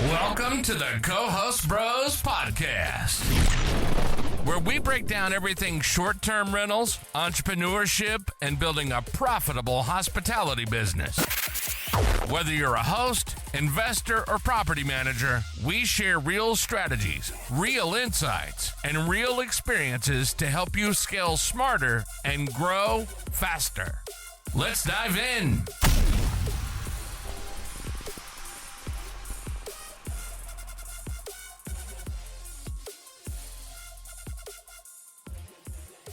Welcome to the Co-Host Bros Podcast, where we break down everything short-term rentals, entrepreneurship, and building a profitable hospitality business. Whether you're a host, investor, or property manager, we share real strategies, real insights, and real experiences to help you scale smarter and grow faster. Let's dive in.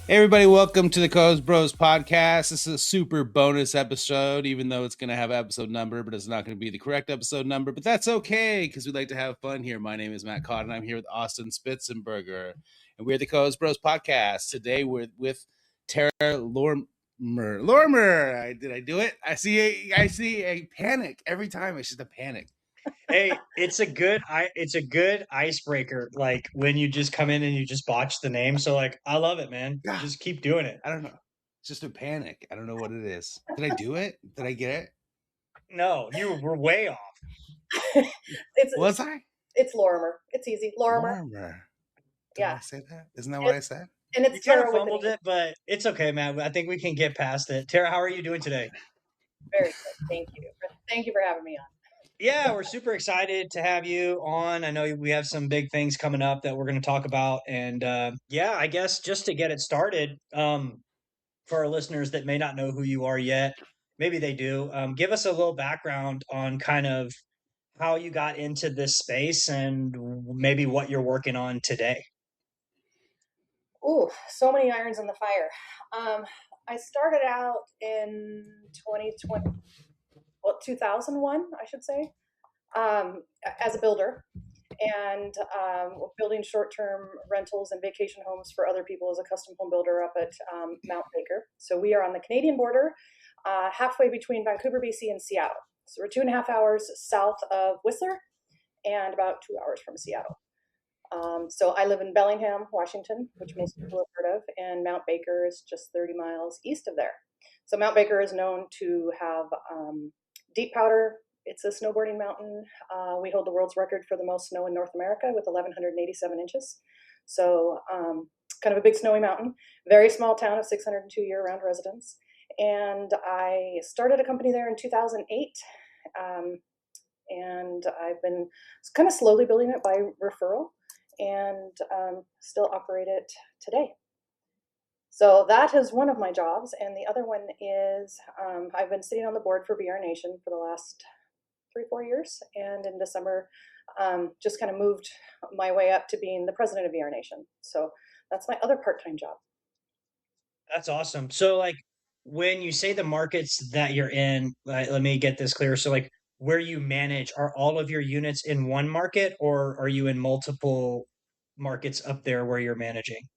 Hey everybody, welcome to the Co-Host Bros Podcast. This is a super bonus episode, even though it's going to have an episode number, but it's not going to be the correct episode number, but that's okay, because we like to have fun here. My name is Matt Codd, and I'm here with Austin Spitzenberger, and we're the Co-Host Bros Podcast. Today we're with Tera Lorimer. Did I do it? I see a panic every time. It's just a panic. Hey, it's a good icebreaker, like when you just come in and you just botch the name. So like, I love it, man. Yeah. Just keep doing it. I don't know. It's just a panic. I don't know what it is. Did I do it? Did I get it? No, you were way off. Was I? It's Lorimer. It's easy. Lorimer. Did Yeah. I say that? Isn't that what I said? And You it's kind Tera of with fumbled an E. it, but it's okay, man. I think we can get past it. Tara, how are you doing today? Very good. Thank you. Thank you for having me on. Yeah, we're super excited to have you on. I know we have some big things coming up that we're going to talk about. And yeah, I guess just to get it started, for our listeners that may not know who you are yet, maybe they do, give us a little background on kind of how you got into this space and maybe what you're working on today. Ooh, so many irons in the fire. I started out in 2001, I should say, as a builder and building short-term rentals and vacation homes for other people as a custom home builder up at Mount Baker. So we are on the Canadian border, halfway between Vancouver, BC and Seattle. So we're 2.5 hours south of Whistler and about 2 hours from Seattle. So I live in Bellingham, Washington, which most people have heard of, and Mount Baker is just 30 miles east of there. So Mount Baker is known to have deep powder. It's a snowboarding mountain. We hold the world's record for the most snow in North America with 1,187 inches. So kind of a big snowy mountain, very small town of 602 year-round residents. And I started a company there in 2008. And I've been kind of slowly building it by referral and still operate it today. So that is one of my jobs. And the other one is I've been sitting on the board for VR Nation for the last 3-4 years. And in December, just kind of moved my way up to being the president of VR Nation. So that's my other part-time job. That's awesome. So like when you say the markets that you're in, let me get this clear. So like where you manage, are all of your units in one market or are you in multiple markets up there where you're managing?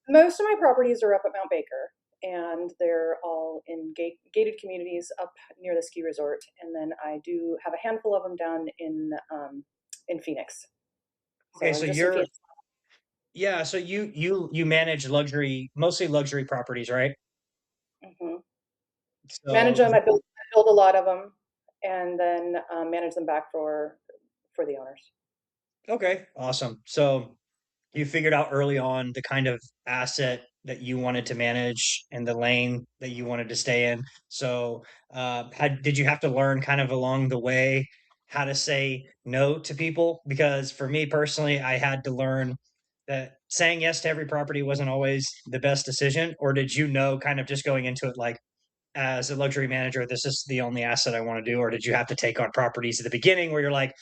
Most of my properties are up at Mount Baker, and they're all in gated communities up near the ski resort. And then I do have a handful of them down in Phoenix. Okay, so you're so you manage mostly luxury properties, right? Mm-hmm. So, Manage them. I build a lot of them, and then manage them back for the owners. okay, awesome. So you figured out early on the kind of asset that you wanted to manage and the lane that you wanted to stay in. So, did you have to learn kind of along the way how to say no to people? Because for me personally, I had to learn that saying yes to every property wasn't always the best decision. Or did you know kind of just going into it like, as a luxury manager, this is the only asset I want to do? Or did you have to take on properties at the beginning where you're like,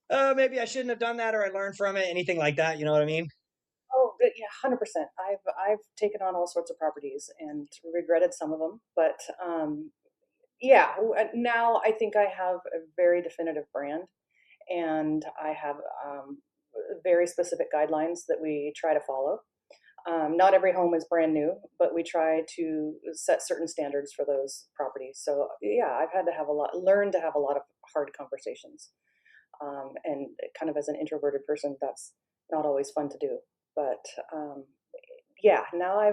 maybe I shouldn't have done that, or I learned from it, anything like that? You know what I mean? Oh, but yeah, 100%. I've taken on all sorts of properties and regretted some of them, but yeah. Now I think I have a very definitive brand, and I have very specific guidelines that we try to follow. Not every home is brand new, but we try to set certain standards for those properties. So yeah, I've had to learn to have a lot of hard conversations. And kind of as an introverted person, that's not always fun to do. But yeah, now I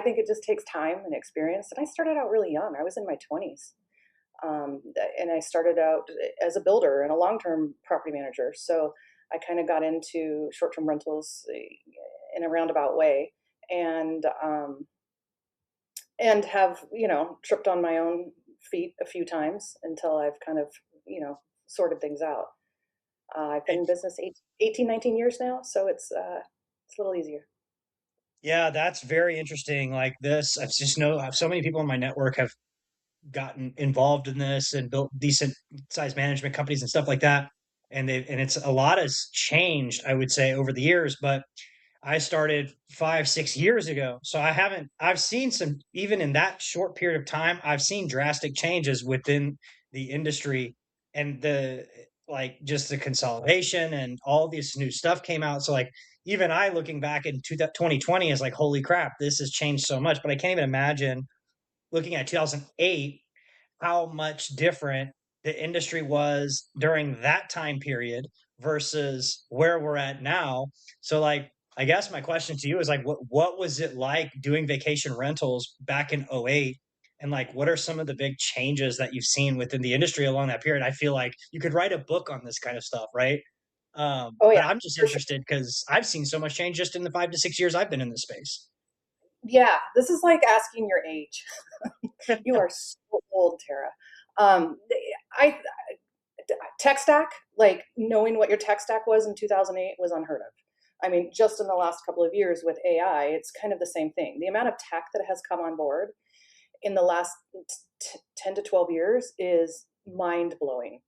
think it just takes time and experience. And I started out really young. I was in my 20s. And I started out as a builder and a long-term property manager. So I kind of got into short-term rentals in a roundabout way, and have, tripped on my own feet a few times until I've kind of, sorted things out. I've been in business 18, 19 years now, so it's a little easier. Yeah, that's very interesting. Like this, I've just know so many people in my network have gotten involved in this and built decent sized management companies and stuff like that. And it's a lot has changed, I would say, over the years. But I started 5, 6 years ago. So I've seen some, even in that short period of time, I've seen drastic changes within the industry and like just the consolidation and all this new stuff came out. So like, even I looking back in 2020 is like, holy crap, this has changed so much. But I can't even imagine looking at 2008 how much different the industry was during that time period versus where we're at now. So like I guess my question to you is like what was it like doing vacation rentals back in '08, and like what are some of the big changes that you've seen within the industry along that period? I feel like you could write a book on this kind of stuff, right? Oh yeah, But I'm just for sure. interested because I've seen so much change just in the 5 to 6 years I've been in this space. Yeah, this is like asking your age. You are so old, Tara. I tech stack, like knowing what your tech stack was in 2008 was unheard of. I mean, just in the last couple of years with AI, it's kind of the same thing. The amount of tech that has come on board in the last 10 to 12 years is mind blowing.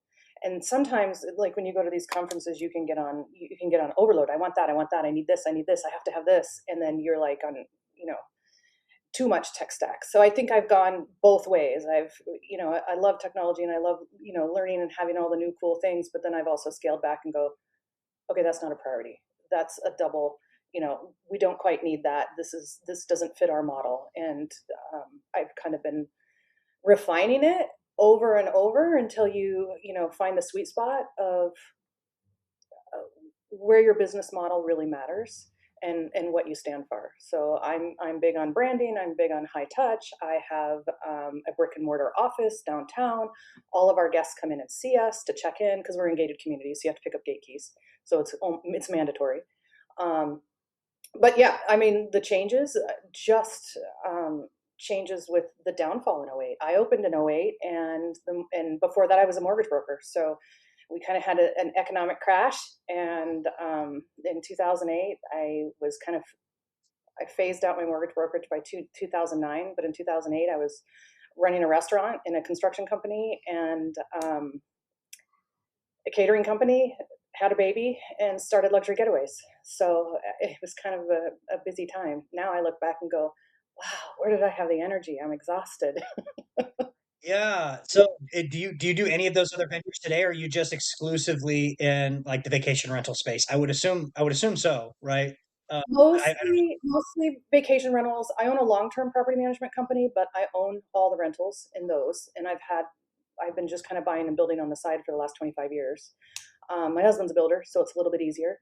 And sometimes, like when you go to these conferences, you can get on overload. I want that. I want that. I need this. I need this. I have to have this. And then you're like on, you know, too much tech stack. So I think I've gone both ways. I love technology and I love, learning and having all the new cool things, but then I've also scaled back and go, okay, that's not a priority. That's a double, we don't quite need that. This doesn't fit our model. And I've kind of been refining it over and over until you find the sweet spot of where your business model really matters and what you stand for. So I'm big on branding. I'm big on high touch. I have a brick and mortar office downtown. All of our guests come in and see us to check in because we're in gated communities. So you have to pick up gate keys. So it's mandatory. But yeah, I mean the changes just changes with the downfall in '08. I opened in '08, and before that I was a mortgage broker. So we kind of had an economic crash, and in 2008 I phased out my mortgage brokerage by 2009, but in 2008 I was running a restaurant in a construction company and a catering company, had a baby, and started luxury getaways. So it was kind of a busy time. Now I look back and go, wow, where did I have the energy? I'm exhausted. Yeah. So do you do any of those other vendors today, or are you just exclusively in like the vacation rental space? I would assume so, right? I don't know. Mostly vacation rentals. I own a long-term property management company, but I own all the rentals in those. And I've been just kind of buying and building on the side for the last 25 years. My husband's a builder, so it's a little bit easier.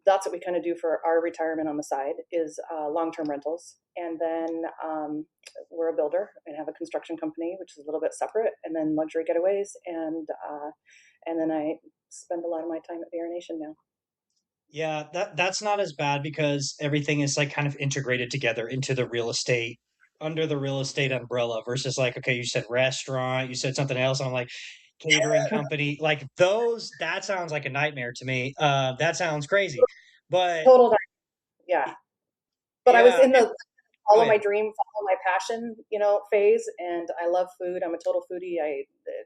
That's what we kind of do for our retirement on the side is long-term rentals. And then we're a builder and have a construction company, which is a little bit separate, and then luxury getaways. And then I spend a lot of my time at Bear Nation now. Yeah, that's not as bad because everything is like kind of integrated together into the real estate under the real estate umbrella versus like, okay, you said restaurant, you said something else. And I'm like catering company, like those, that sounds like a nightmare to me. That sounds crazy. But Total, yeah. But I was yeah, in the go follow my ahead. dream, follow my passion, phase. And I love food. I'm a total foodie.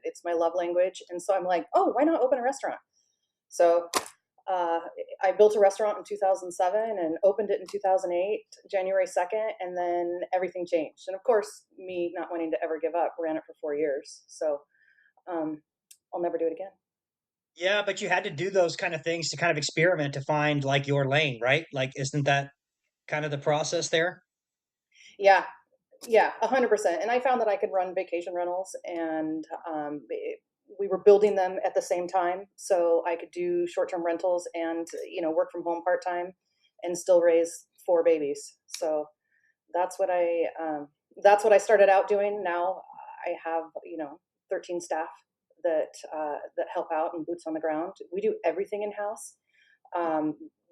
It's my love language. And so I'm like, oh, why not open a restaurant? So uh, I built a restaurant in 2007 and opened it in 2008, January 2nd. And then everything changed. And of course, me not wanting to ever give up, ran it for 4 years. So um, I'll never do it again. Yeah, but you had to do those kind of things to kind of experiment to find like your lane, right? Like, isn't that kind of the process there? Yeah, yeah, 100%. And I found that I could run vacation rentals, and we were building them at the same time, so I could do short-term rentals and work from home part-time, and still raise four babies. So that's what I started out doing. Now I have 13 staff that help out and boots on the ground. We do everything in house: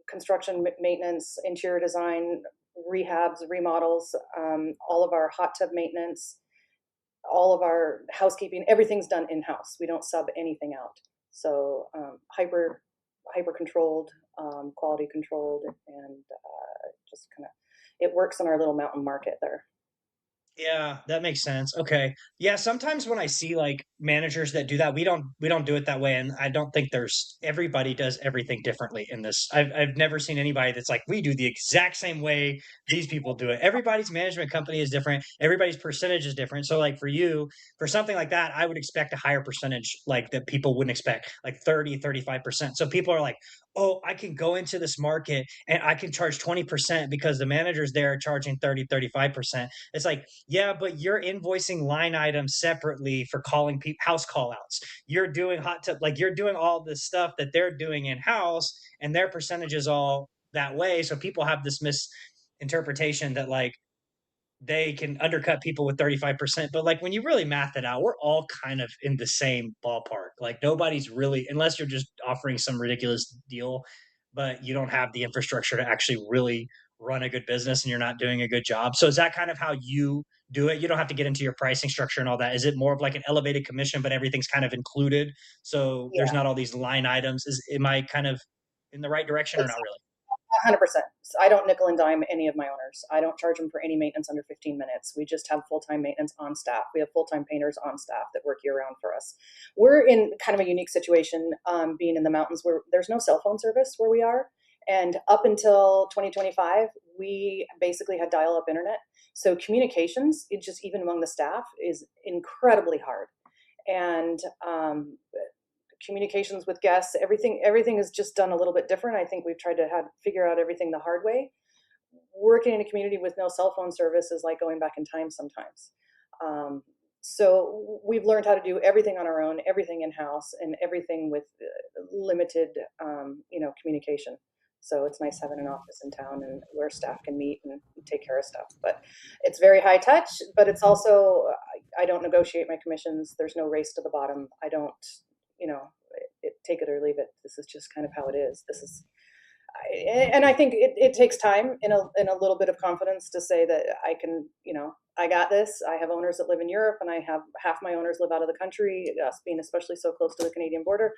construction, maintenance, interior design, rehabs, remodels, all of our hot tub maintenance, all of our housekeeping. Everything's done in house. We don't sub anything out. So hyper controlled, quality controlled, and just kind of it works in our little mountain market there. Yeah, that makes sense. Okay. Yeah, sometimes when I see like managers that do that, we don't do it that way. And I don't think everybody does everything differently in this. I've never seen anybody that's like, we do the exact same way these people do it. Everybody's management company is different. Everybody's percentage is different. So like for you, for something like that, I would expect a higher percentage like that people wouldn't expect, like 35%. So people are like, oh, I can go into this market and I can charge 20% because the managers there are charging 35%. It's like, yeah, but you're invoicing line items separately for calling people house call outs. You're doing hot tub, like you're doing all this stuff that they're doing in house, and their percentage is all that way. So people have this misinterpretation that like they can undercut people with 35%. But like when you really math it out, we're all kind of in the same ballpark. Like nobody's really, unless you're just offering some ridiculous deal, but you don't have the infrastructure to actually really run a good business and you're not doing a good job. So is that kind of how you do it? You don't have to get into your pricing structure and all that. Is it more of like an elevated commission, but everything's kind of included? So there's Yeah, not all these line items. Am I kind of in the right direction or it's not really? 100%. I don't nickel and dime any of my owners. I don't charge them for any maintenance under 15 minutes. We just have full-time maintenance on staff. We have full-time painters on staff that work year-round for us. We're in kind of a unique situation, being in the mountains where there's no cell phone service where we are. And up until 2025, we basically had dial-up internet. So communications, it just even among the staff, is incredibly hard. And communications with guests, everything is just done a little bit different. I think we've tried to figure out everything the hard way. Working in a community with no cell phone service is like going back in time sometimes. So we've learned how to do everything on our own, everything in house, and everything with limited communication. So it's nice having an office in town and where staff can meet and take care of stuff. But it's very high touch, but it's also, I don't negotiate my commissions. There's no race to the bottom. I don't, take it or leave it. This is just kind of how it is. And I think it takes time and a little bit of confidence to say that I can, I got this. I have owners that live in Europe, and I have half my owners live out of the country, us being especially so close to the Canadian border,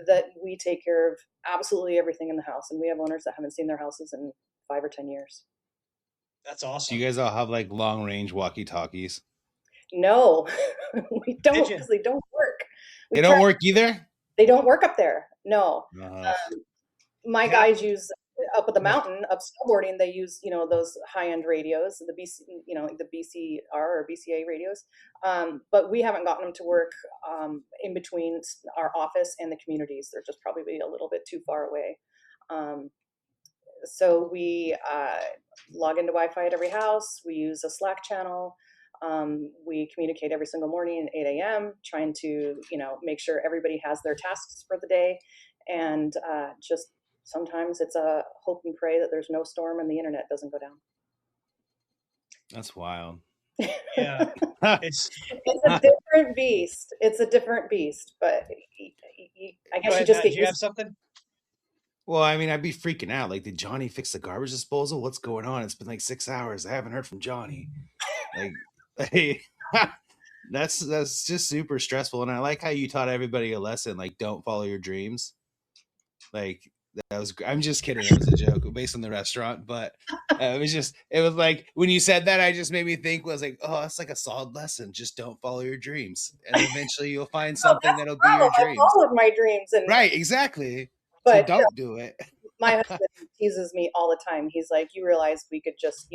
that we take care of absolutely everything in the house. And we have owners that haven't seen their houses in 5 or 10 years. That's Do awesome. you guys all have like long range walkie talkies? No, we don't, Did you? because they don't work. They don't work either? They don't work up there. No. Uh, My Yeah. guys use up at the mountain, up snowboarding, they use, those high-end radios, the the BCR or BCA radios. But we haven't gotten them to work in between our office and the communities. They're just probably a little bit too far away. So we log into Wi-Fi at every house. We use a Slack channel. We communicate every single morning at 8 a.m., trying to, make sure everybody has their tasks for the day. And just sometimes it's a hope and pray that there's no storm and the internet doesn't go down. that's wild. Yeah. It's a different beast. It's a different beast, but I guess you just Matt, get do you have used. something? Well, I mean, I'd be freaking out. Like, did Johnny fix the garbage disposal? What's going on? It's been like 6 hours. I haven't heard from Johnny. Like, that's just super stressful. And I like how you taught everybody a lesson. Like, don't follow your dreams. Like, I'm just kidding. It was a joke based on the restaurant, but it was like when you said that, I just made me think, was like, oh, that's like a solid lesson. Just don't follow your dreams, and eventually you'll find something that'll be your I dreams. followed my dreams, and Right, exactly. So but don't do it. my husband teases me all the time. He's like, you realize we could just,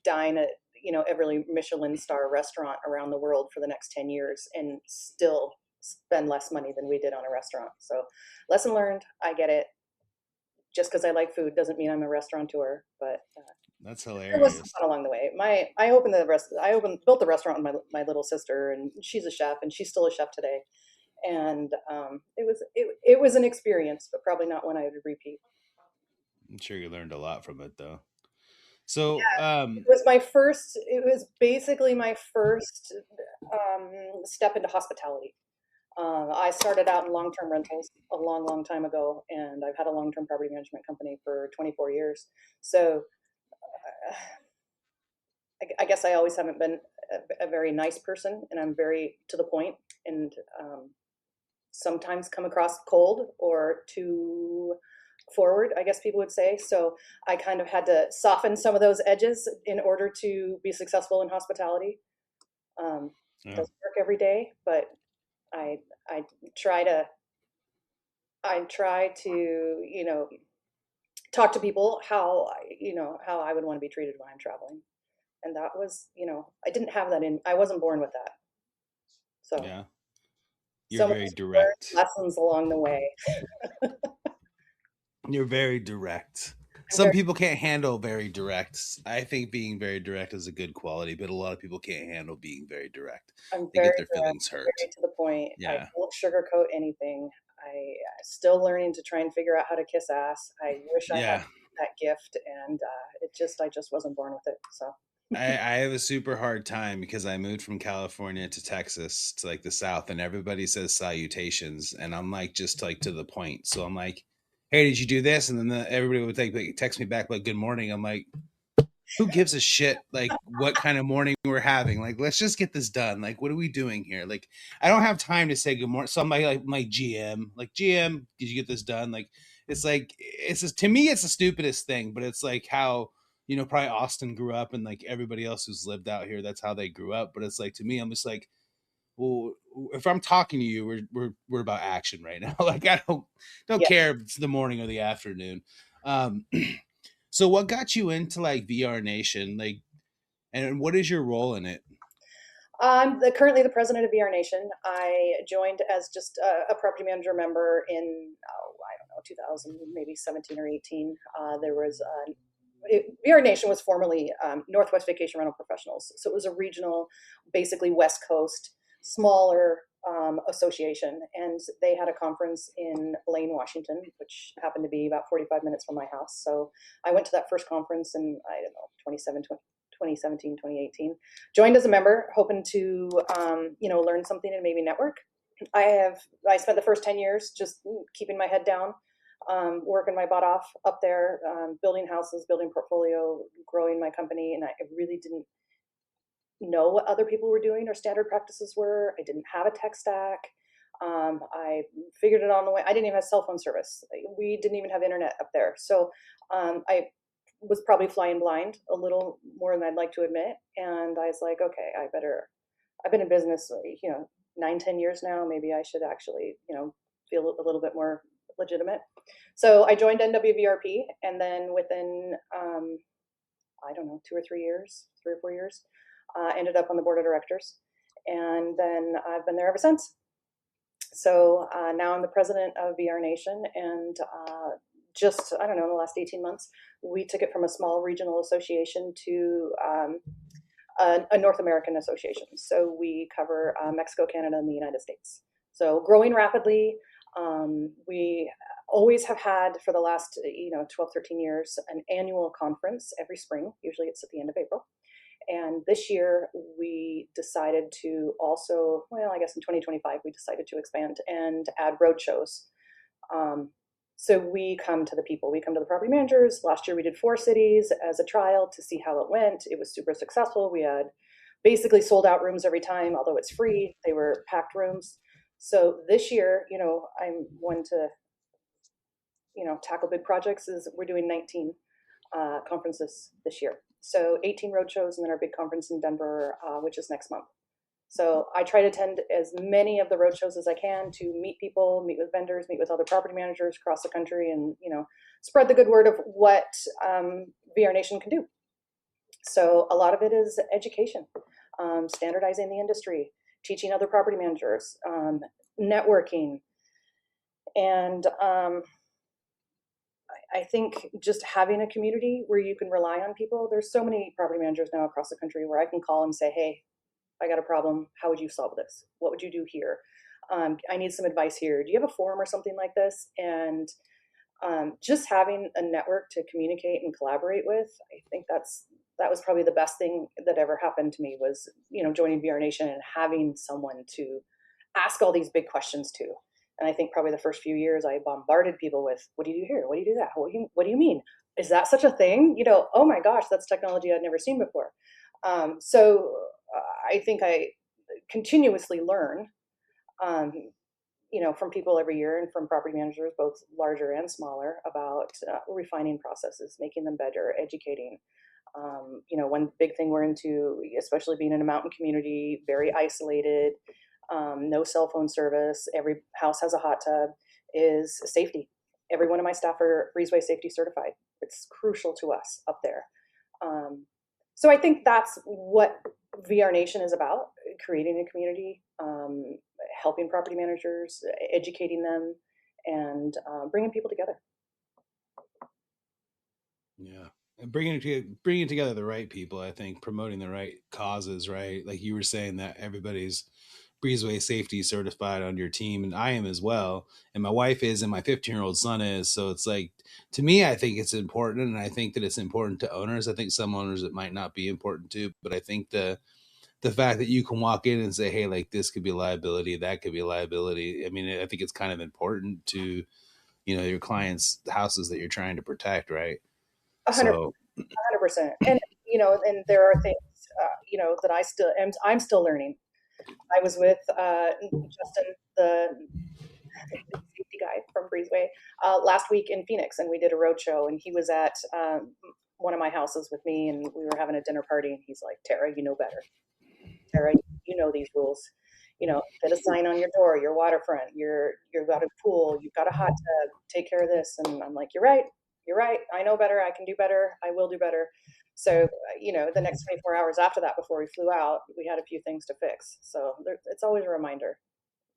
dine at, every Michelin star restaurant around the world for the next 10 years and still spend less money than we did on a restaurant. So lesson learned. I get it. Just because I like food doesn't mean I'm a restaurateur, but That's there was hilarious. some fun along the way. I built the restaurant with my little sister, and she's a chef, and she's still a chef today. And it was an experience, but probably not one I would repeat. I'm sure you learned a lot from it, though. So, It was basically my first step into hospitality. I started out in long-term rentals a long, long time ago, and I've had a long-term property management company for 24 years. So I guess I always haven't been a very nice person, and I'm very to the point, and sometimes come across cold or too forward, I guess people would say. So I kind of had to soften some of those edges in order to be successful in hospitality. It doesn't work every day, but I I try to talk to people how I would want to be treated when I'm traveling. And that was, I didn't have that I wasn't born with that. So yeah, you're some of very those learned direct. lessons along the way. You're very direct. I'm Some very, people can't handle very direct. I think being very direct is a good quality, but a lot of people can't handle being very direct. I'm They very get their direct, feelings hurt. very to the point. I Yeah. don't sugarcoat anything. I still learning to try and figure out how to kiss ass. I wish I had Yeah. that gift, and I just wasn't born with it. So I have a super hard time because I moved from California to Texas to like the South, and everybody says salutations, and I'm like just like to the point. So I'm like, "Hey, did you do this?" And then everybody would like text me back like "Good morning." I'm like, "Who gives a shit? Like what kind of morning we're having? Like let's just get this done. Like what are we doing here? Like I don't have time to say good morning." So I'm like my GM, like GM, did you get this done? Like it's just to me it's the stupidest thing, but it's like how probably Austin grew up and like everybody else who's lived out here, that's how they grew up. But it's like to me, I'm just like, well, if I'm talking to you, we're about action right now. Like I don't yeah. care if it's the morning or the afternoon. Um, so what got you into like VR Nation, like, and what is your role in it? I'm currently the president of VR Nation. I joined as just a property manager member in, I don't know, 2000, maybe 17 or 18. There was VR Nation was formerly Northwest Vacation Rental Professionals. So it was a regional, basically West Coast, smaller association. And they had a conference in Blaine, Washington, which happened to be about 45 minutes from my house. So I went to that first conference in, I don't know, 2017, 2018. Joined as a member, hoping to, learn something and maybe network. I spent the first 10 years just keeping my head down, working my butt off up there, building houses, building portfolio, growing my company. And I really didn't know what other people were doing or standard practices were. I didn't have a tech stack. I figured it on the way. I didn't even have cell phone service. We didn't even have internet up there. So I was probably flying blind a little more than I'd like to admit. And I was like, okay, I've been in business, 9, 10 years now. Maybe I should actually, feel a little bit more legitimate. So I joined NWVRP, and then within, I don't know, 3 or 4 years, ended up on the board of directors. And then I've been there ever since. So now I'm the president of VR Nation, and just, I don't know, in the last 18 months, we took it from a small regional association to a North American association. So we cover Mexico, Canada, and the United States. So growing rapidly. We always have had for the last 12, 13 years an annual conference every spring. Usually it's at the end of April. And this year we decided to also, well, I guess in 2025, we decided to expand and add road shows. So we come to the people, we come to the property managers. Last year we did 4 cities as a trial to see how it went. It was super successful. We had basically sold out rooms every time, although it's free. They were packed rooms. So this year, I'm one to, tackle big projects. We're doing 19 conferences this year. So 18 road shows, and then our big conference in Denver, which is next month. So I try to attend as many of the road shows as I can to meet people, meet with vendors, meet with other property managers across the country, and spread the good word of what VR Nation can do. So a lot of it is education, standardizing the industry, teaching other property managers, networking, and I think just having a community where you can rely on people. There's so many property managers now across the country where I can call and say, hey, I got a problem. How would you solve this? What would you do here? I need some advice here. Do you have a forum or something like this? And just having a network to communicate and collaborate with, I think that was probably the best thing that ever happened to me was, joining VR Nation and having someone to ask all these big questions to. And I think probably the first few years I bombarded people with, what do you do here? What do you do that? What do you mean? Is that such a thing? Oh my gosh, that's technology I'd never seen before. I think I continuously learn, from people every year and from property managers, both larger and smaller, about refining processes, making them better, educating. One big thing we're into, especially being in a mountain community, very isolated, no cell phone service, every house has a hot tub, is safety. Every one of my staff are breezeway safety certified. It's crucial to us up there. So I think that's what VR Nation is about, creating a community, helping property managers, educating them, and bringing people together. Yeah. And bringing together the right people, I think, promoting the right causes, right? Like you were saying that everybody's breezeway safety certified on your team, and I am as well, and my wife is, and my 15-year-old son is. So it's like, to me, I think it's important, and I think that it's important to owners. I think some owners it might not be important to, but I think the fact that you can walk in and say, hey, like this could be a liability, that could be a liability. I mean, I think it's kind of important to, your clients' houses that you're trying to protect, right? 100%. And, and there are things, that I'm still learning. I was with Justin, the safety guy from Breezeway, last week in Phoenix, and we did a road show, and he was at one of my houses with me, and we were having a dinner party, and he's like, Tera, you know better. Tera, you know these rules. Put a sign on your door, your waterfront, you've got a pool, you've got a hot tub, take care of this. And I'm like, you're right. I know better. I can do better. I will do better. So, the next 24 hours after that, before we flew out, we had a few things to fix. So it's always a reminder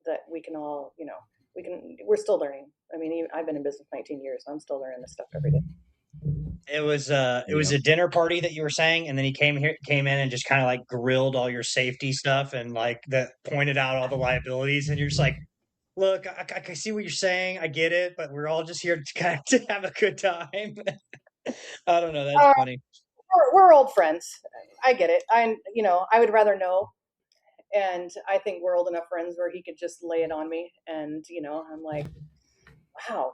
that we can all, we're still learning. I mean, I've been in business 19 years. So I'm still learning this stuff every day. It was a dinner party that you were saying, and then he came in and just kind of like grilled all your safety stuff and like that pointed out all the liabilities, and you're just like, look, I see what you're saying, I get it, but we're all just here to kind of to have a good time. I don't know, that's funny. We're old friends. I get it. I would rather know. And I think we're old enough friends where he could just lay it on me, and I'm like, wow,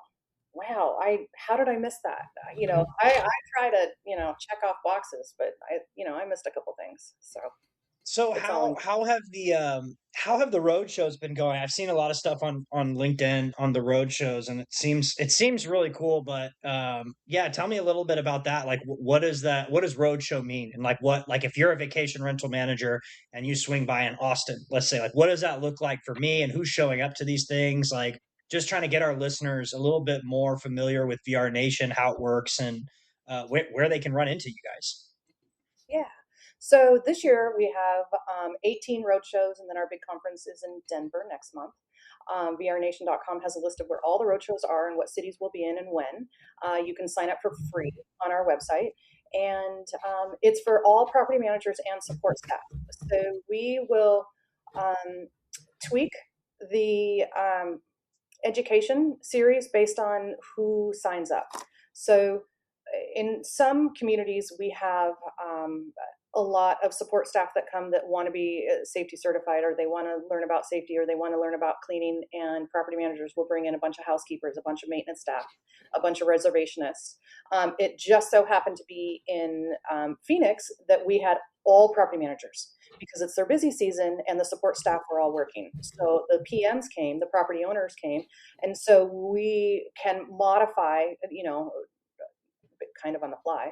how did I miss that? I try to, check off boxes, but I missed a couple things. So how have the road shows been going? I've seen a lot of stuff on LinkedIn on the road shows, and it seems really cool. But yeah, tell me a little bit about that. Like, what does road show mean? And like if you're a vacation rental manager and you swing by in Austin, let's say, like what does that look like for me, and who's showing up to these things? Like, just trying to get our listeners a little bit more familiar with VR Nation, how it works, and where they can run into you guys. Yeah. So this year we have 18 road shows, and then our big conference is in Denver next month. VRNation.com has a list of where all the road shows are and what cities we'll be in and when. You can sign up for free on our website, and it's for all property managers and support staff. So we will tweak the education series based on who signs up. So in some communities, we have a lot of support staff that come that want to be safety certified, or they want to learn about safety, or they want to learn about cleaning, and property managers will bring in a bunch of housekeepers, a bunch of maintenance staff, a bunch of reservationists. It just so happened to be in Phoenix that we had all property managers because it's their busy season and the support staff were all working. So the PMs came, the property owners came, and so we can modify, kind of on the fly,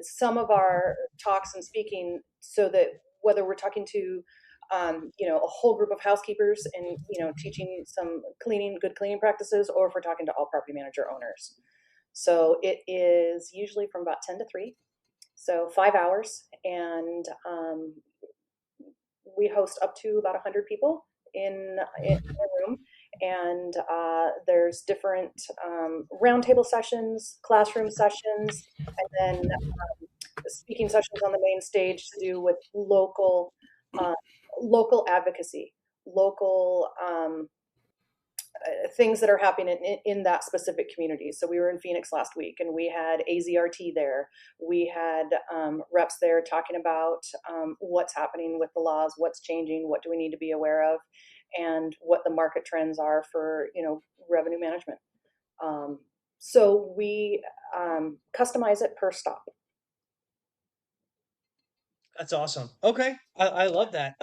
some of our talks and speaking, so that whether we're talking to a whole group of housekeepers and teaching some good cleaning practices, or if we're talking to all property manager owners. So it is usually from about 10 to 3, so 5 hours, and we host up to about 100 people in a room. And there's different roundtable sessions, classroom sessions, and then speaking sessions on the main stage to do with local advocacy, local things that are happening in that specific community. So we were in Phoenix last week, and we had AZRT there. We had reps there talking about what's happening with the laws, what's changing, what do we need to be aware of, and what the market trends are for revenue management. So we customize it per stop. That's awesome. Okay. I love that.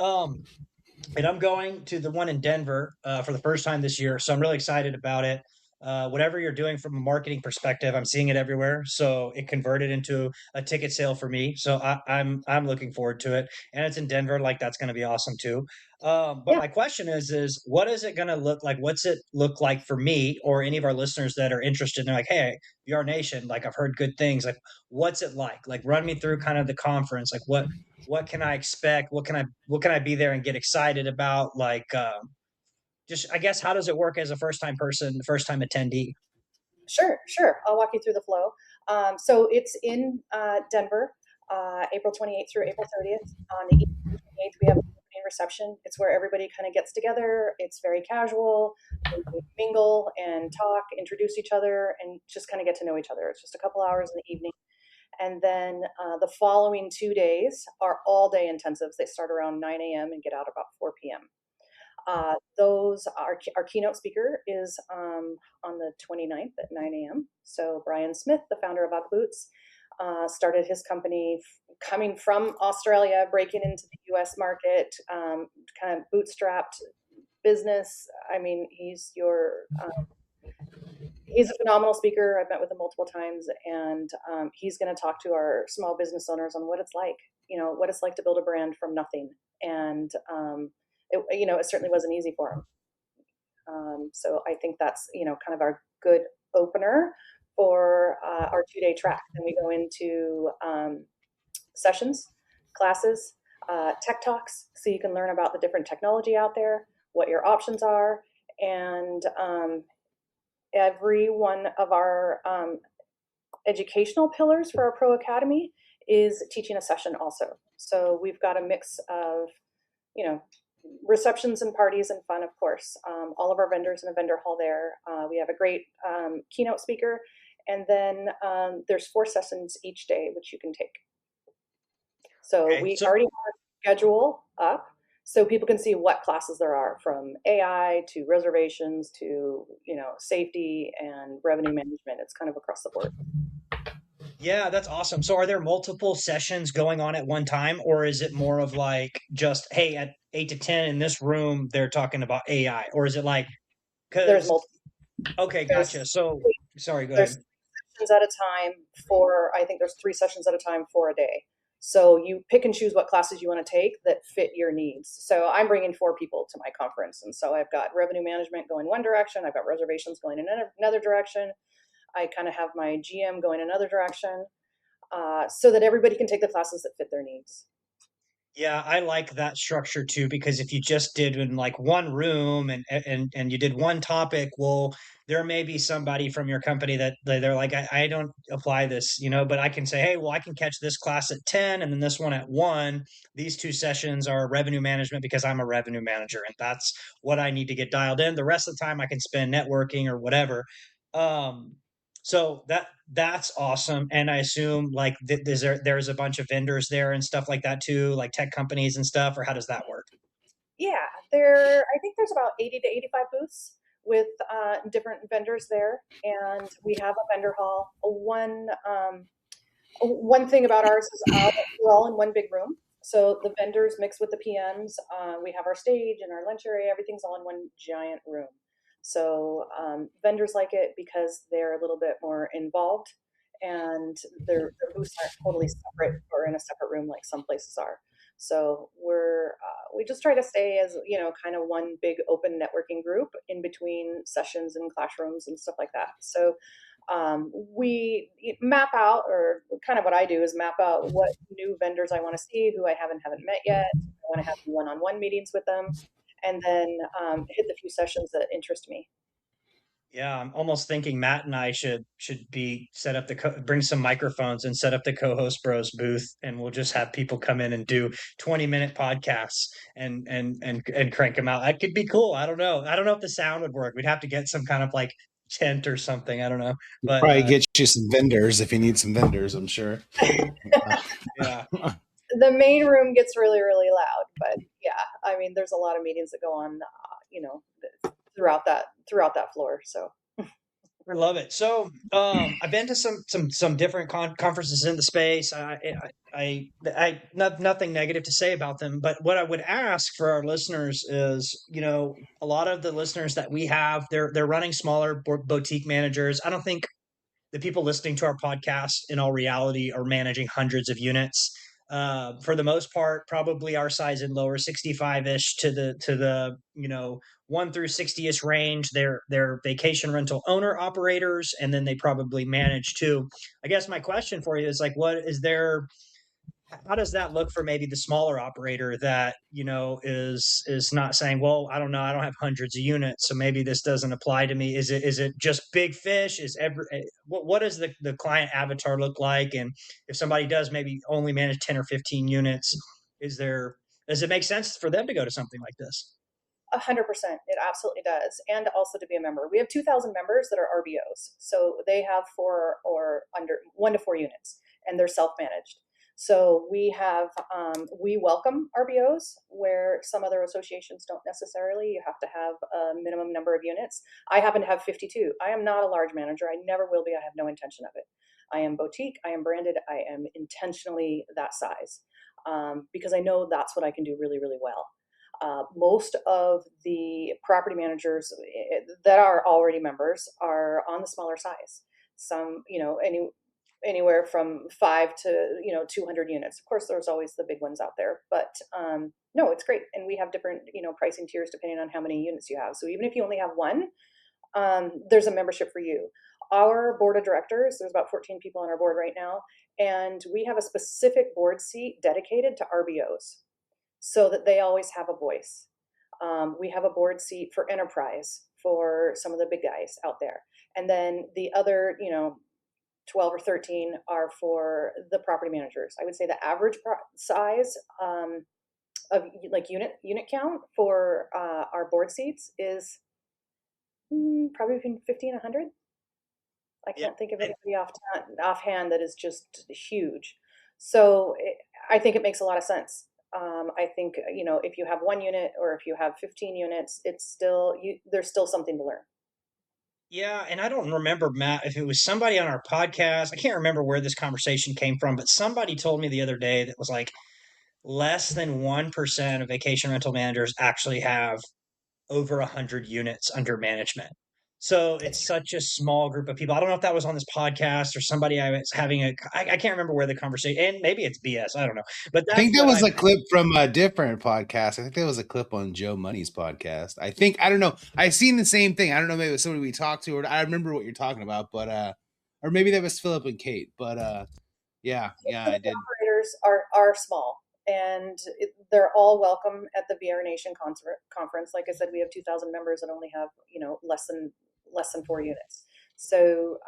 And I'm going to the one in Denver for the first time this year. So I'm really excited about it. Whatever you're doing from a marketing perspective, I'm seeing it everywhere. So it converted into a ticket sale for me. So I'm looking forward to it. And it's in Denver. Like that's going to be awesome too. But Yeah. my question is what is it going to look like? What's it look like for me or any of our listeners that are interested? They're like, hey, VR Nation, like I've heard good things. Like, what's it like? Like run me through kind of the conference. Like what can I expect? What can I be there and get excited about? Like, just I guess how does it work as a first time person, first time attendee? Sure. I'll walk you through the flow. So it's in Denver, April 28th through April 30th. On the 28th, we have a reception. It's where everybody kind of gets together. It's very casual. We mingle and talk, introduce each other, and just kind of get to know each other. It's just a couple hours in the evening. And then the following 2 days are all day intensives. They start around 9 a.m. and get out about 4 p.m. Those are our keynote speaker is on the 29th at 9 a.m. So Brian Smith, the founder of Ugg Boots, started his company coming from Australia, breaking into the U.S. market, kind of bootstrapped business. I mean, he's a phenomenal speaker. I've met with him multiple times, and he's going to talk to our small business owners on what it's like, what it's like to build a brand from nothing. And it certainly wasn't easy for him. So I think that's, kind of our good opener for our 2-day track. Then we go into sessions, classes, tech talks, so you can learn about the different technology out there, what your options are, and every one of our educational pillars for our Pro Academy is teaching a session also. So we've got a mix of, receptions and parties and fun, of course. All of our vendors in a vendor hall there. We have a great keynote speaker, and then there's 4 sessions each day, which you can take. So we already have a schedule up, so people can see what classes there are, from AI to reservations to, safety and revenue management. It's kind of across the board. Yeah, that's awesome. So are there multiple sessions going on at one time, or is it more of like just, hey, at 8 to 10 in this room, they're talking about AI, or is it like, There's multiple. Okay, gotcha. So sorry, go There's ahead. sessions at a time I think there's 3 sessions at a time for a day. So you pick and choose what classes you want to take that fit your needs. So I'm bringing 4 people to my conference. And so I've got revenue management going one direction. I've got reservations going in another direction. I kind of have my GM going another direction, so that everybody can take the classes that fit their needs. Yeah, I like that structure too, because if you just did in like one room and you did one topic, well, there may be somebody from your company that they're like, I don't apply this, but I can say, hey, well, I can catch this class at 10 and then this one at 1. These 2 sessions are revenue management because I'm a revenue manager and that's what I need to get dialed in. The rest of the time I can spend networking or whatever. So that's awesome. And I assume like there's a bunch of vendors there and stuff like that too, like tech companies and stuff, or how does that work? Yeah, I think there's about 80 to 85 booths with different vendors there, and we have a vendor hall. One thing about ours is we're all in one big room. So the vendors mix with the PMs. We have our stage and our lunch area. Everything's all in one giant room. So vendors like it because they're a little bit more involved, and their booths aren't totally separate or in a separate room like some places are. So we just try to stay as, kind of one big open networking group in between sessions and classrooms and stuff like that. So we map out, or kind of what I do is map out what new vendors I want to see, who I haven't met yet. I want to have one-on-one meetings with them, and then hit the few sessions that interest me. Yeah, I'm almost thinking Matt and I should be set up bring some microphones and set up the co-host bros booth, and we'll just have people come in and do 20-minute podcasts and crank them out. That could be cool. I don't know. I don't know if the sound would work. We'd have to get some kind of like tent or something. I don't know. But Probably get you some vendors if you need some vendors, I'm sure. yeah. The main room gets really, really loud, but yeah, I mean, there's a lot of meetings that go on, throughout that floor. So I love it. So, I've been to some different conferences in the space. Nothing negative to say about them, but what I would ask for our listeners is, a lot of the listeners that we have, they're running smaller boutique managers. I don't think the people listening to our podcast in all reality are managing hundreds of units. For the most part, probably our size and lower, 65-ish to the 1 through 60-ish range. They're vacation rental owner operators, and then they probably manage too. I guess my question for you is like, how does that look for maybe the smaller operator that is not saying, well, I don't know, I don't have hundreds of units, so maybe this doesn't apply to me? Is it just big fish? What does the client avatar look like? And if somebody does maybe only manage 10 or 15 units, does it make sense for them to go to something like this? 100%, it absolutely does. And also to be a member. We have 2,000 members that are RBOs. So they have 4 or under 1 to 4 units, and they're self-managed. So we welcome RBOs where some other associations don't necessarily. You have to have a minimum number of units. I happen to have 52. I am not a large manager. I never will be. I have no intention of it. I am boutique. I am branded. I am intentionally that size because I know that's what I can do really, really well. Most of the property managers that are already members are on the smaller size. Some, anywhere from 5 to 200 units. Of course, there's always the big ones out there, but no, it's great. And we have different pricing tiers depending on how many units you have. So even if you only have one, there's a membership for you. Our board of directors, there's about 14 people on our board right now, and we have a specific board seat dedicated to RBOs so that they always have a voice. We have a board seat for enterprise for some of the big guys out there, and then the other 12 or 13 are for the property managers. I would say the average size of like unit count for our board seats is probably between 50 and 100. I can't think of anybody offhand that is just huge. So I think it makes a lot of sense. I think if you have 1 unit or if you have 15 units, it's still there's still something to learn. Yeah, and I don't remember, Matt, if it was somebody on our podcast. I can't remember where this conversation came from, but somebody told me the other day that was like less than 1% of vacation rental managers actually have over 100 units under management. So it's such a small group of people. I don't know if that was on this podcast or somebody I was having I can't remember where the conversation, and maybe it's BS. I don't know. But I think that was a clip from a different podcast. I think that was a clip on Joe Money's podcast. I don't know. I've seen the same thing. I don't know. Maybe it was somebody we talked to, or I remember what you're talking about, but, or maybe that was Philip and Kate, but, yeah, I did. Operators are small, and they're all welcome at the VR Nation conference. Like I said, we have 2,000 members and only have less than 4 units. So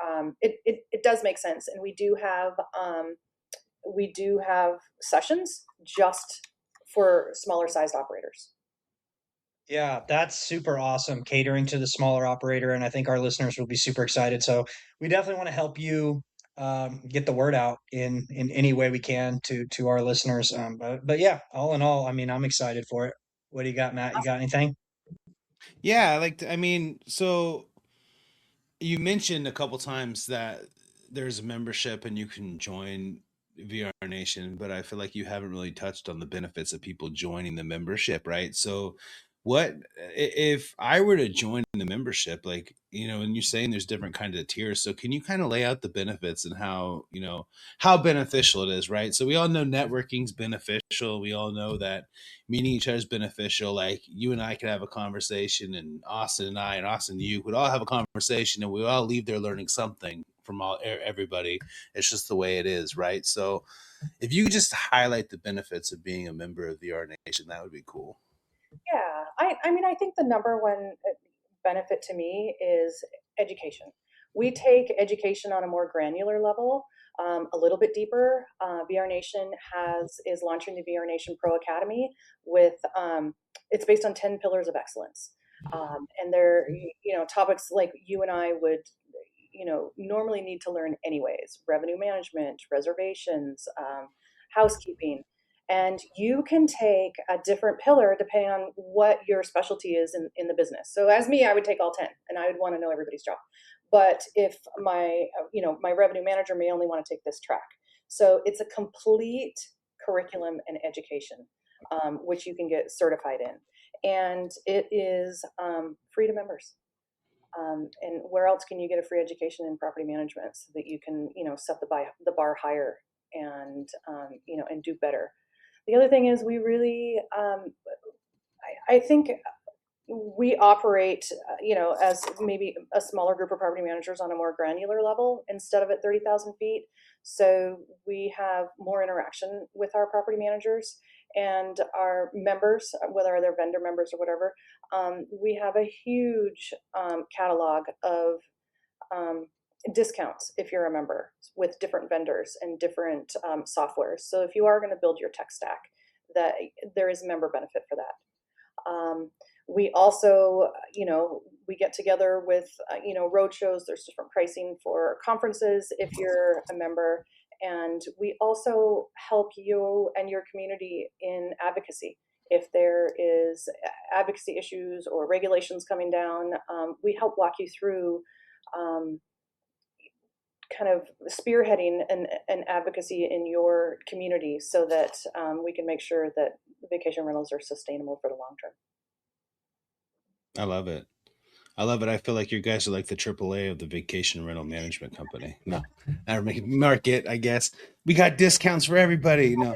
it does make sense, and we do have sessions just for smaller sized operators. Yeah, that's super awesome, catering to the smaller operator, and I think our listeners will be super excited. So we definitely want to help you get the word out in any way we can to our listeners. But yeah, all in all, I mean, I'm excited for it. What do you got, Matt? You got anything? Yeah, so you mentioned a couple times that there's a membership and you can join VR Nation, but I feel like you haven't really touched on the benefits of people joining the membership, right? So what if I were to join the membership, like, and you're saying there's different kinds of tiers. So can you kind of lay out the benefits and how beneficial it is, right? So we all know networking's beneficial. We all know that meeting each other is beneficial. Like you and I could have a conversation, and Austin and I and Austin and you would all have a conversation, and we all leave there learning something from everybody. It's just the way it is, right? So if you could just highlight the benefits of being a member of VR Nation, that would be cool. Yeah, I mean, I think the number one benefit to me is education. We take education on a more granular level, a little bit deeper. VR Nation is launching the VR Nation Pro Academy with it's based on 10 pillars of excellence, and they're topics like you and I would normally need to learn anyways: revenue management, reservations, housekeeping. And you can take a different pillar depending on what your specialty is in the business. So as me, I would take all 10 and I would want to know everybody's job. But if my revenue manager may only want to take this track. So it's a complete curriculum and education, which you can get certified in. And it is free to members. And where else can you get a free education in property management so that you can, set the bar higher and, and do better? The other thing is we really, I think we operate, as maybe a smaller group of property managers on a more granular level instead of at 30,000 feet. So we have more interaction with our property managers and our members, whether they're vendor members or whatever. We have a huge catalog of discounts if you're a member with different vendors and different softwares. So if you are going to build your tech stack, that there is member benefit for that. We also, we get together with, road shows. There's different pricing for conferences if you're a member. And we also help you and your community in advocacy. If there is advocacy issues or regulations coming down, we help walk you through kind of spearheading an advocacy in your community so that we can make sure that vacation rentals are sustainable for the long term. I love it. I feel like you guys are like the AAA of the vacation rental management company. No, our market, I guess. We got discounts for everybody. No,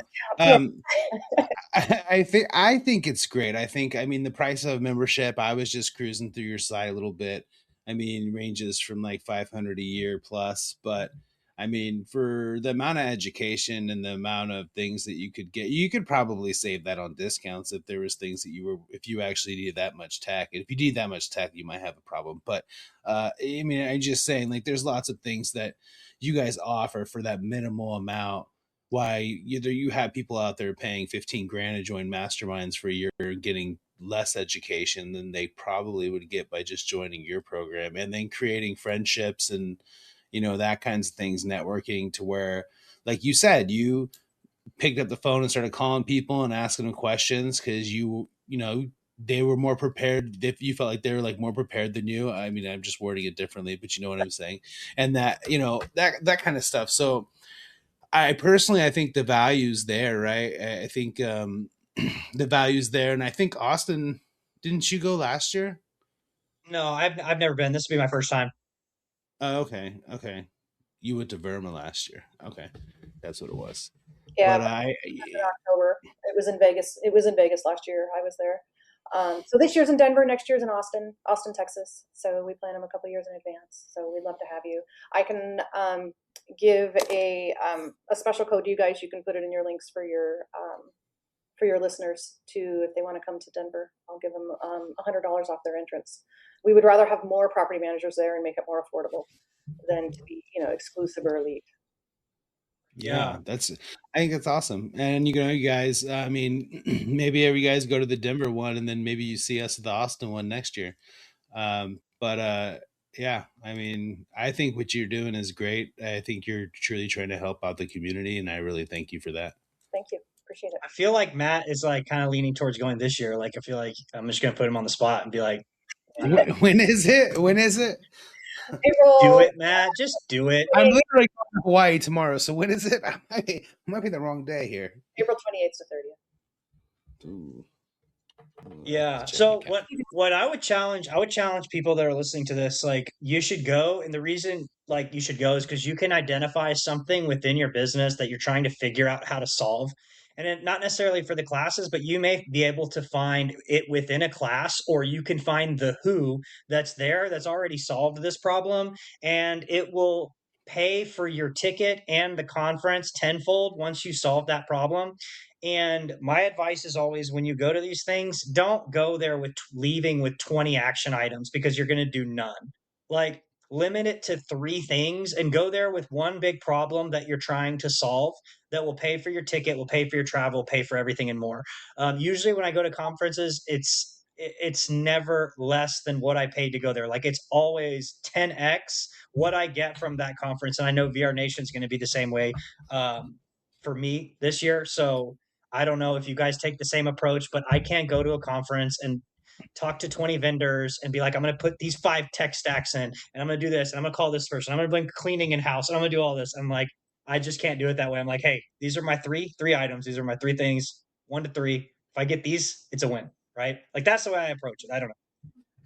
I think it's great. I mean, the price of membership, I was just cruising through your site a little bit. I mean, ranges from like 500 a year plus, but I mean, for the amount of education and the amount of things that you could get, you could probably save that on discounts if there was things that if you actually needed that much tech. And if you need that much tech, you might have a problem. But I mean, I'm just saying, like, there's lots of things that you guys offer for that minimal amount. Why either you have people out there paying 15 grand to join masterminds for a year and getting less education than they probably would get by just joining your program, and then creating friendships and that kinds of things, networking, to where, like you said, you picked up the phone and started calling people and asking them questions because they were more prepared. If you felt like they were like more prepared than you, I mean, I'm just wording it differently, but you know what I'm saying, and that that kind of stuff. So I think the value's there, right? I think the value's there, and I think Austin, didn't you go last year? No, I've never been. This will be my first time. Oh, okay. You went to Verma last year. Okay, that's what it was. Yeah, but in October. It was in Vegas. It was in Vegas last year. I was there. So this year's in Denver. Next year's in Austin, Texas. So we plan them a couple years in advance. So we'd love to have you. I can give a special code to you guys. You can put it in your links for your listeners too, if they want to come to Denver. I'll give them $100 off their entrance. We would rather have more property managers there and make it more affordable than to be, exclusive or elite. Yeah, I think that's awesome. And you guys, I mean, maybe you guys go to the Denver one, and then maybe you see us at the Austin one next year. Yeah, I mean, I think what you're doing is great. I think you're truly trying to help out the community, and I really thank you for that. Thank you. Appreciate it. I feel like Matt is like kind of leaning towards going this year. Like, I feel like I'm just going to put him on the spot and be like, when is it? April. Do it, Matt. Just do it. I'm literally going to Hawaii tomorrow. So when is it? Might be the wrong day here. April 28th to 30th. Ooh. Yeah. So what I would challenge people that are listening to this, like, you should go. And the reason like you should go is because you can identify something within your business that you're trying to figure out how to solve. And not necessarily for the classes, but you may be able to find it within a class, or you can find the who that's there that's already solved this problem, and it will pay for your ticket and the conference tenfold once you solve that problem. And my advice is always, when you go to these things, don't go there leaving with 20 action items, because you're going to do none. Like, limit it to 3 things and go there with one big problem that you're trying to solve that will pay for your ticket, will pay for your travel, pay for everything and more. Usually when I go to conferences, it's never less than what I paid to go there. Like it's always 10x what I get from that conference. And I know VR Nation is going to be the same way for me this year. So I don't know if you guys take the same approach, but I can't go to a conference and talk to 20 vendors and be like, I'm going to put these 5 tech stacks in and I'm going to do this and I'm going to call this person. I'm going to bring cleaning in house and I'm going to do all this. I'm like, I just can't do it that way. I'm like, hey, these are my three items. These are my 3 things, 1 to 3. If I get these, it's a win, right? Like that's the way I approach it. I don't know.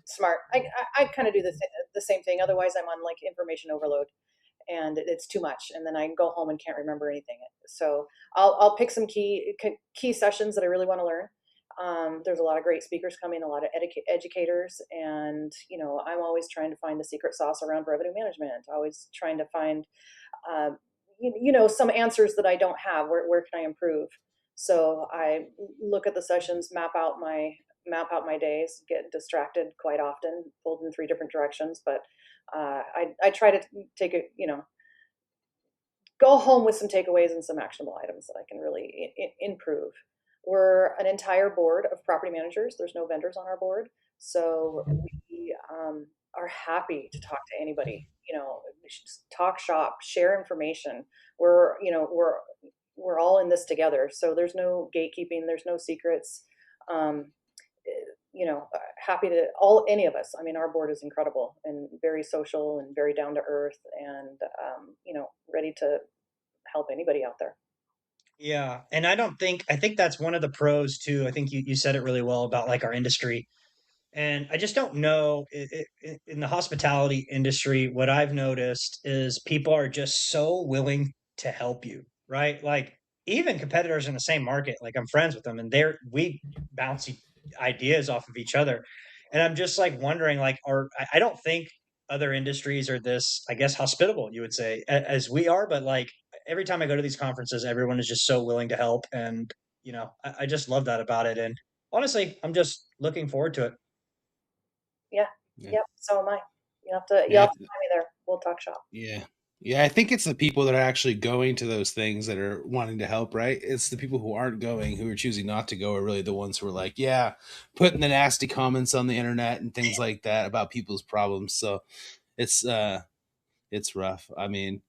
Smart. I kind of do the same thing. Otherwise, I'm on like information overload, and it's too much, and then I go home and can't remember anything. So I'll pick some key sessions that I really want to learn. There's a lot of great speakers coming, a lot of educators, and I'm always trying to find the secret sauce around revenue management. Always trying to find some answers that I don't have. Where can I improve? So I look at the sessions, map out my days, get distracted quite often, pulled in 3 different directions, but I try to take it, go home with some takeaways and some actionable items that I can really improve. We're an entire board of property managers. There's no vendors on our board, so we are happy to talk to anybody. We should just talk shop, share information. We're all in this together, so there's no gatekeeping, there's no secrets. Happy to any of us. I mean, our board is incredible and very social and very down to earth and ready to help anybody out there. Yeah. And I think that's one of the pros too. I think you said it really well about like our industry. And I just don't know in the hospitality industry, what I've noticed is people are just so willing to help you, right? Like even competitors in the same market, like I'm friends with them and we bounce ideas off of each other. And I'm just like wondering, like, I don't think other industries are this, I guess, hospitable, you would say, as we are. But like every time I go to these conferences, everyone is just so willing to help. And, I just love that about it. And honestly, I'm just looking forward to it. Yeah. Yeah. Yep. So am I. You'll have to find me there. We'll talk shop. Yeah. Yeah, I think it's the people that are actually going to those things that are wanting to help, right? It's the people who aren't going, who are choosing not to go, are really the ones who are like, yeah, putting the nasty comments on the internet and things like that about people's problems. So it's rough. I mean,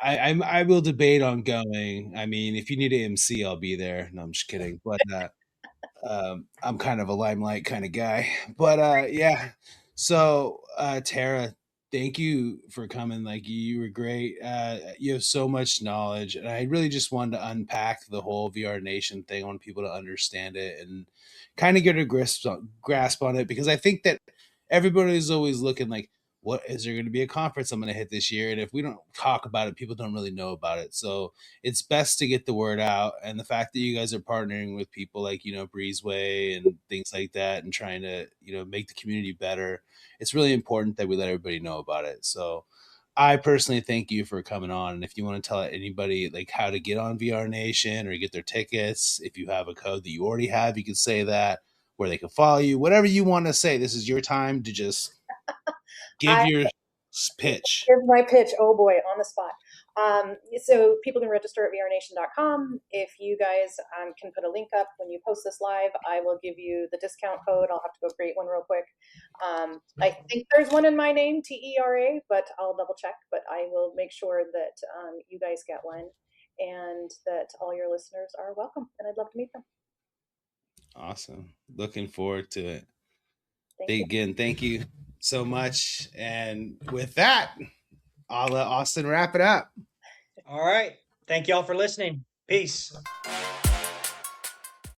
I will debate on going. I mean, if you need an MC, I'll be there. No, I'm just kidding. But I'm kind of a limelight kind of guy. But yeah. So Tera, thank you for coming. Like you were great. You have so much knowledge, and I really just wanted to unpack the whole VR Nation thing. I want people to understand it and kind of get a grasp on it, because I think that everybody's always looking like, what is there going to be a conference I'm going to hit this year? And if we don't talk about it, people don't really know about it. So it's best to get the word out. And the fact that you guys are partnering with people like, Breezeway and things like that and trying to, make the community better, it's really important that we let everybody know about it. So I personally thank you for coming on. And if you want to tell anybody like how to get on VR Nation or get their tickets, if you have a code that you already have, you can say that, where they can follow you, whatever you want to say. This is your time to just give your pitch. Give my pitch. Oh boy, on the spot. So people can register at vrnation.com. If you guys can put a link up when you post this live, I will give you the discount code. I'll have to go create one real quick. I think there's one in my name, TERA, but I'll double check. But I will make sure that you guys get one and that all your listeners are welcome. And I'd love to meet them. Awesome. Looking forward to it. Thank you. Thank you so much. And with that, I'll let Austin wrap it up. All right. Thank y'all for listening. Peace.